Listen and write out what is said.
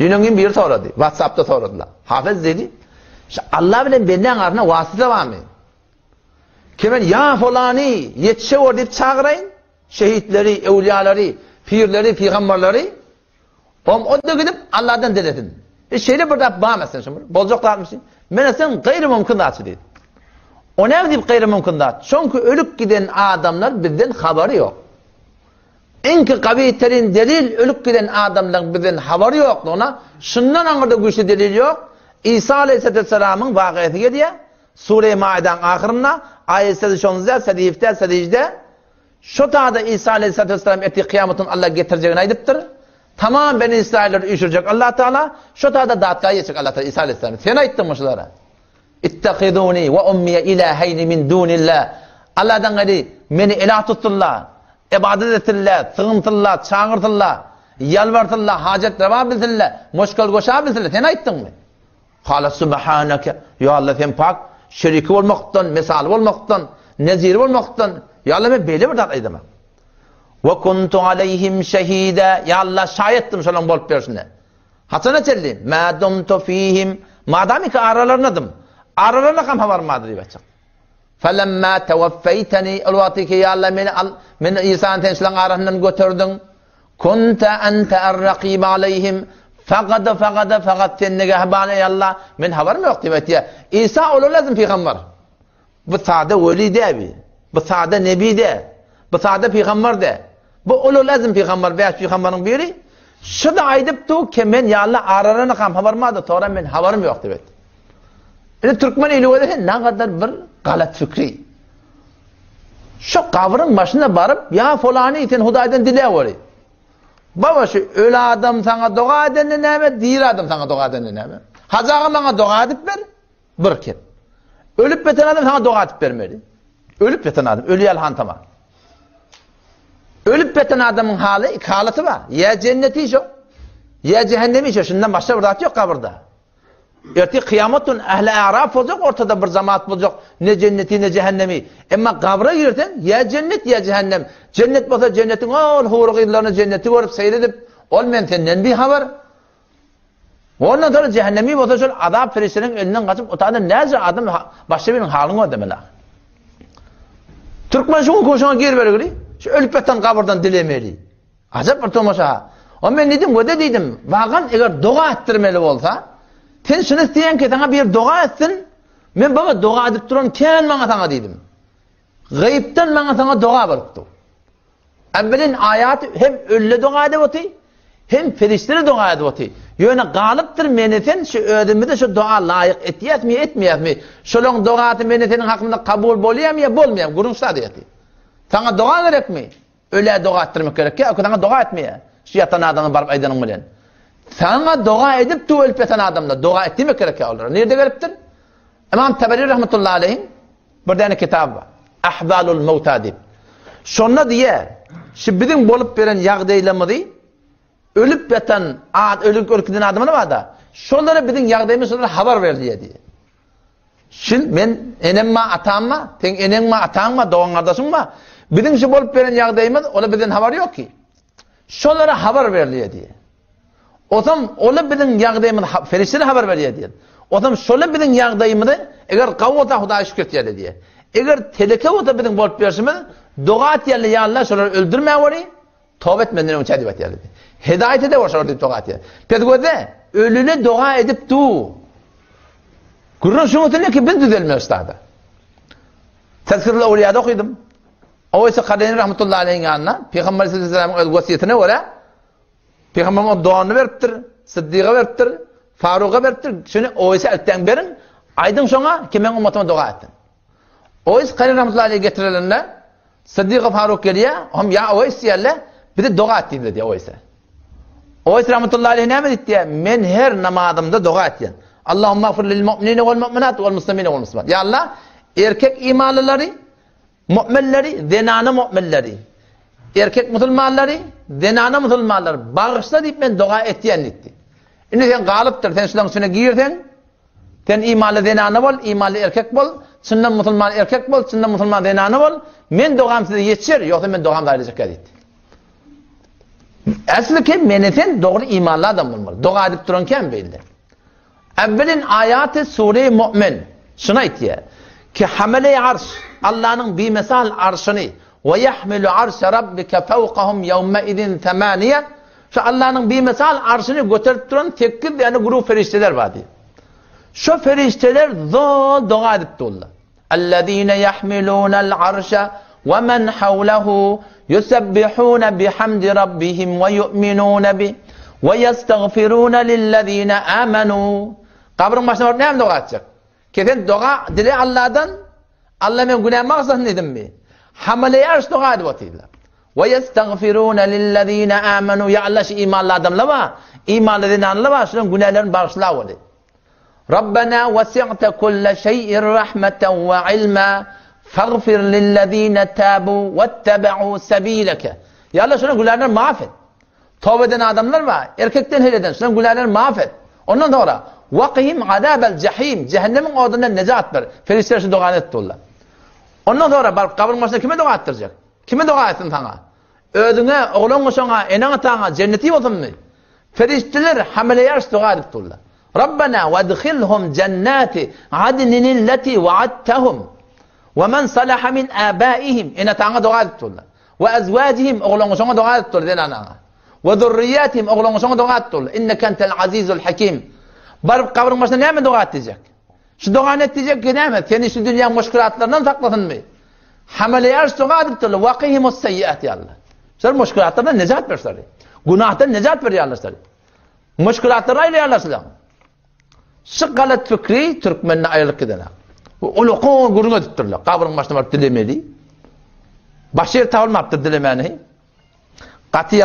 Dünün bir soradı. WhatsApp'ta soradılar. Hafız dedi. Allah bilen benden arasında vasıta var mı? Kimin ya falani yetişe or deyip çağırayın. Şehitleri, evliyaları, pirleri, peygamberleri. O da gidip Allah'tan diletin. Şeyle burada bağımazsın şimdi. Bolcaklar mısın? Menesin gayri mümkünatı dedi. O ne deyip gayri mümkünat? Çünkü ölüp giden adamlar bizden haberi yok. Enki kaviyetlerin delil ölüp giden adamların bizden haberi yok ona. Şundan anırda güçlü delil yok. İsa Aleyhisselam'ın vakiyeti geliyor. Sure-i Ma'ide'nin ahirinde ayet 10'da, sedifte, sedicde şu tağda İsa Aleyhisselam eti kıyametin Allah getireceğini aydıptır. Tamam Beni İsrail'leri üşürecek Allah Teala. Şu tağda dağıtlığa geçecek Allah Teala İsa Aleyhisselam. Sen ayıttın mı şulara? İttekiduni ve ummiye ilaheyni min dunillah. Allah'dan gari beni ilah tutturlar. İbadet ettirler, sığıntırlar, çağırtırlar, yalvartırlar, hacet reva bildirler, moşkal koşa bildirler. Sen ayıttın mı? Kâle subhaneke. Ya Allah sen pak, şeriki olmaktan, mesali olmaktan, neziri olmaktan. Ya Allah ben böyle bir tatlıydım. Ve kuntu aleyhim şehide. Ya Allah şahittim şulan bolup versinler. Hasan çelli. Ma dumtu fihim. Madami ki aralarınadım. Aralarına kam haber madri bacak. Felemma tevaffeyteni. Elvati ki ya Allah beni İsa'nın tensilen arasından götürdün. Kunte ente er-rakib aleyhim. Fakat sen negahbane ya Allah. Men haberim yok demek ya. İsa olur lazım peygamber. Bu sade veli de abi. Bu sade nebi de. Bu sade peygamber de. Bu olur lazım peygamber veya peygamberin biri. Şu da aydıptı ki ben ya Allah aralarına kam habermadı. Sonra ben haberim yok demek. Yani Türkmen ilgili ne kadar bir galat fikri. Şu kavrın başına varıp ya falanı iten Huday'dan dile var. Baba şu öyle adam sana dua edene ne mi? Diğer adam sana dua edene ne mi? Hacağı bana dua edip ver. Bırakın. Ölüp beten adam sana dua edip vermeli. Ölüp beten adam. Ölü yalhan tamam. Ölüp beten adamın halatı var. Ya cenneti iş o. Ya cehennemi iş o. Şundan başka bir dağıtı yok kabırda. Erti kıyametun ehl-i a'raf olacak. Ortada bir cemaat olacak. Ne cenneti ne cehennemi. Ama kabra girersen ya cennet ya cehennem. Cennet olsa cennetin ol huruk yıllarını cenneti görüp seyredip olmayan senden bir haber. Ondan sonra cehennemi olsa şöyle azap ferişlerin elinden kaçıp o tane nezir adam başka birinin halini o demeli. Türkmen şunu koşuna gir böyle. Şu ölüp beten kabrdan dilemeli. Acayip bir tomaşa. Ama ben dedim o da dedim. Bakın eğer dua ettirmeli olsa sen şunu isteyen ki sana bir dua etsin. Ben baba dua edip duran kim bana sana dedim. Gayipten bana sana dua bıraktı. Evvelin ayet hem ölü dua ediyordu hem ferişleri dua ediyordu. Yani galiptir menetin şu ödümde şu dua layık etmeyet mi? Şolong dua etip menetin hakkında kabul oluyor mu ya olmuyor mu? Gurunçlar diyeti. Sana dua gerek mi? Öyle dua ettirmek gerek ya. Sana dua etmeye. Şu yatan adamı barıp aydanın bilen. Sana dua edip tu ölüp yatan adamla dua ettirmek gerek ya olur. Nerede gariptir? İmam Taberi rahmetullahi aleyhin bir tane kitap var. Ahvalul Mevta deyip. Şonna diye şu bizim bolup veren yağdaylamı ölüp yatan ölüp giden adamı var da şonlara bizim yağdayımız şonlara haber ver diye. Şimdi ben enemme atamma, sen enemme atamma, doğan kardeşim mi? Bizim şu bolup veren yağdayımız ola bizden haber yok ki. Şonlara haber ver diye. O zaman ola bizim yağdayımız ferişleri haber ver diye. O zaman şöyle bizim yağdayımız eğer kavvata Huda şükür diye. Eğer teleke ota bizim bolup verişimiz dua et ya Allah şonları öldürmeye var. Tövbe etmeden önce hadi bet Hidayete de var şurada dua et. Pedagogda ölüne dua edip du. Kur'an şunu diyor ki ben düzelmiyor üstada. Tezkirul Evliya'da okudum. O ise Kadeni rahmetullahi aleyhin yanına Peygamber sallallahu aleyhi ve sellem'in vasiyetine göre Peygamber'in duanı veriptir, Sıddık'a veriptir, Faruk'a veriptir. Şunu o ise elten verin. Aydın sonra ki ben ummatıma dua ettim. O ise Kadeni rahmetullahi aleyhi getirilenler Sıddık'a Faruk geliyor. Ya o ise yerle bir de dua ettiğim dedi o ise. O ise rahmetullahi aleyhi ne mi diye men her namazımda dua ettim. Allahümme affir lil mu'minine vel mu'minat vel muslimine vel muslimat. Ya Allah erkek imanlıları, müminleri, zenanı müminleri, erkek Müslümanları, zenanı Müslümanları bağışla deyip ben dua ettiyen etti. Şimdi sen galiptir, sen şundan üstüne giyirsen, sen imanlı zenanı ol, imanlı erkek ol, şundan Müslüman erkek ol, şundan Müslüman zenanı ol, men doğam size yetişir, yoksa men doğam da ayrıca etti. Asli ki meneten doğru imanlı adam olmalı. Dua edip duranken belli. Evvelin ayatı Sure-i Mu'min. Şuna itiyor. Ki hamile arş. Allah'ın bir mesal arşını. Ve yahmilu arşa rabbike fevkahum yevme idin temaniye. Şu Allah'ın bir mesal arşını götürüp duran tekir yani grup ferişteler vardı. Şu ferişteler zor dua edip dururlar. اَلَّذ۪ينَ يَحْمِلُونَ الْعَرْشَ وَمَنْ حَوْلَهُ يُسَبِّحُونَ بِحَمْدِ رَبِّهِمْ وَيُؤْمِنُونَ بِهِ وَيَسْتَغْفِرُونَ لِلَّذ۪ينَ آمَنُوا. Kabrın başına var, ne hem dua edecek? Kefen dua dile Allah'dan, Allah ben günah mağazasını dedim mi? Hamaleye arş dua edip otuydular. وَيَسْتَغْفِرُونَ لِلَّذ۪ينَ آمَنُوا. Ya Allah şu imanlı adamla var, imanlı dinanlı var, şunun günahlarını bağışla oldu. رَبَّنَا وَسِعْتَ كُلَّ شَيْءٍ رَحْمَةً وَعِلْمًا فَاغْفِرْ لِلَّذ۪ينَ تَابُوا وَاتَّبَعُوا سَب۪يلَكَ. Ya Allah şunun günahlarını mahvet. Tövbe eden adamlar var, erkekten heleden, şunun günahlarını mahvet. Ondan sonra وَقِهِمْ عَذَابَ الْجَح۪يمِ. Cehennemin odundan necat ver. Ferişler şu dua ettiler. Ondan sonra kabrin başına kime dua ettirecek? Kime dua ettin sana? Ödüne, oğlun sana, enana sana, cenneti olsun mu? Ferişteler hamile yarış dua ettiler. رَبَّنَا وَادْخِلْهُمْ جَنَّاتِ عَدْنٍ الَّتِي وَعَدْتَهُمْ وَمَنْ صَلَحَ مِنْ آبَائِهِمْ. Ene sana dua ettiler. وَاَزْوَاجِهِمْ oğlun sana dua ettiler. وَذُرِّيَّاتِهِمْ oğlun sana dua ettiler. اِنَّكَ أَنْتَ الْعَز۪يزُ الْحَك۪يمُ. Barıp kabrin başına ne mi dua edecek? Şu dua ne edecek ki ne mi? Seni şu dünya müşkülatlarından saklasın mı? Hamile yarış dua edip durdu. وَقِهِمُ السَّيِّئَةِ ya Allah. Sen müşkülatlardan necat ver sarı. Günahtan necat ver ya Allah sarı. Müşkülatları ile ya Allah sarı. Şu galet fikri Türkmenine ayrılık gideler. Uluqun guruna tutturlar. Kabrin başına var dilemeli. Başır tavılmaptır dilemeni. Katı